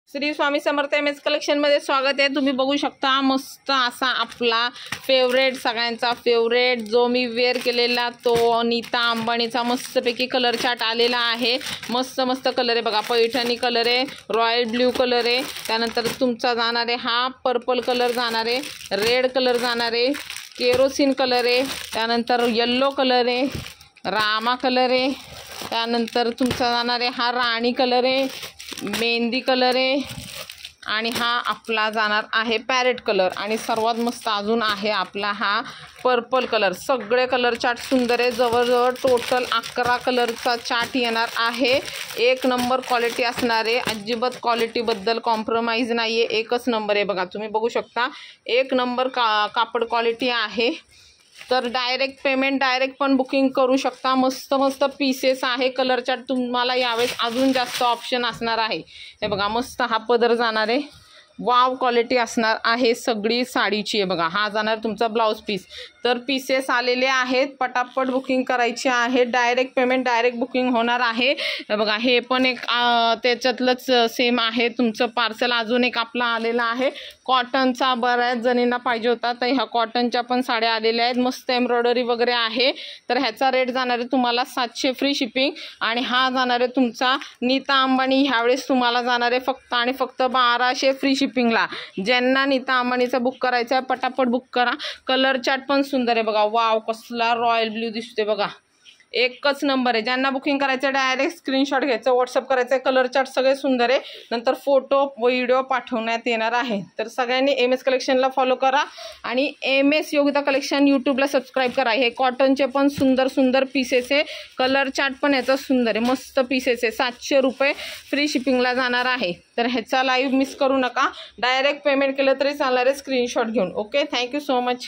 Shri Swami Samarth MS collection मध्ये स्वागत आहे। तुम्ही बघू शकता मस्त असा आपला फेवरेट सगळ्यांचा फेवरेट जो मी वेअर केलेला तो नीता अंबानीचा मस्तपैकी कलर चार्ट आलेला आहे। मस्त मस्त कलर आहे बघा, पैठणी कलर आहे, रॉयल ब्ल्यू कलर आहे, त्यानंतर तुमचा जाणार आहे हा पर्पल कलर जाणार आहे, रेड कलर जाणार आहे, केरोसिन कलर आहे, त्यानंतर येलो कलर आहे, रामा कलर आहे, त्यानंतर तुमचा जाणार आहे हा राणी कलर आहे, मेहंदी कलर आहे आणि हा आपला जाणार आहे पॅरेट कलर आणि सर्वात मस्त अजून आहे आपला हा पर्पल कलर। सगळे कलर चार्ट सुंदर आहे, जवळजवळ टोटल 11 कलरचा चार्ट येणार आहे। एक नंबर क्वालिटी असणार आहे, अजिबात क्वालिटीबद्दल कॉम्प्रोमाइज नाही आहे, एकच नंबर आहे बघा। तुम्ही बघू शकता एक नंबर कापड क्वालिटी आहे। तर डायरेक्ट पेमेंट डायरेक्ट पण बुकिंग करू शकता। मस्त मस्त पीसेस आहे, कलर चार्ट तुम्हाला यावेळेस अजून जास्त ऑप्शन असणार आहे। हे बघा मस्त हा पदर जाणार आहे, वाव क्वालिटी असणार आहे, सगळी साडीची आहे बघा। हा जाणार तुमचा ब्लाउज पीस। तर पीसेस आलेले आहेत, पटापट बुकिंग करायची आहे, डायरेक्ट पेमेंट डायरेक्ट बुकिंग होणार आहे। हे बघा हे पण एक त्याच्यातलंच सेम आहे तुमचं पार्सल। अजून एक आपला आलेला आहे कॉटनचा, बऱ्याच जणींना पाहिजे होता, तर ह्या कॉटनच्या पण साड्या आलेल्या आहेत, मस्त एम्ब्रॉयडरी वगैरे आहे। तर ह्याचा रेट जाणार आहे तुम्हाला 700 फ्री शिपिंग आणि हा जाणार आहे तुमचा नीता अंबानी ह्यावेळेस तुम्हाला जाणार आहे फक्त आणि फक्त 1200 फ्री शिपिंगला। ज्यांना नीता अंबानीचा बुक करायचा आहे पटापट बुक करा। कलर चार्ट पण सुंदर आहे बघा, वाव कसला रॉयल ब्ल्यू दिसते बघा, एकच नंबर आहे। ज्यांना बुकिंग करायचं डायरेक्ट स्क्रीनशॉट घ्यायचं, व्हॉट्सअप करायचं, कलर चार्ट सगळे सुंदर आहे, नंतर फोटो व्हिडिओ पाठवण्यात येणार आहे। तर सगळ्यांनी एम एस कलेक्शनला फॉलो करा आणि एम एस योगिता कलेक्शन यूट्यूबला सबस्क्राईब करा। हे कॉटनचे पण सुंदर सुंदर पीसेस आहे, कलर चार्ट पण याचा सुंदर आहे, मस्त पीसेस आहे। 700 रुपये फ्री शिपिंगला जाणार आहे। तर ह्याचा लाईव्ह मिस करू नका, डायरेक्ट पेमेंट केलं तरी चालणार आहे स्क्रीनशॉट घेऊन। Okay, thank you so much.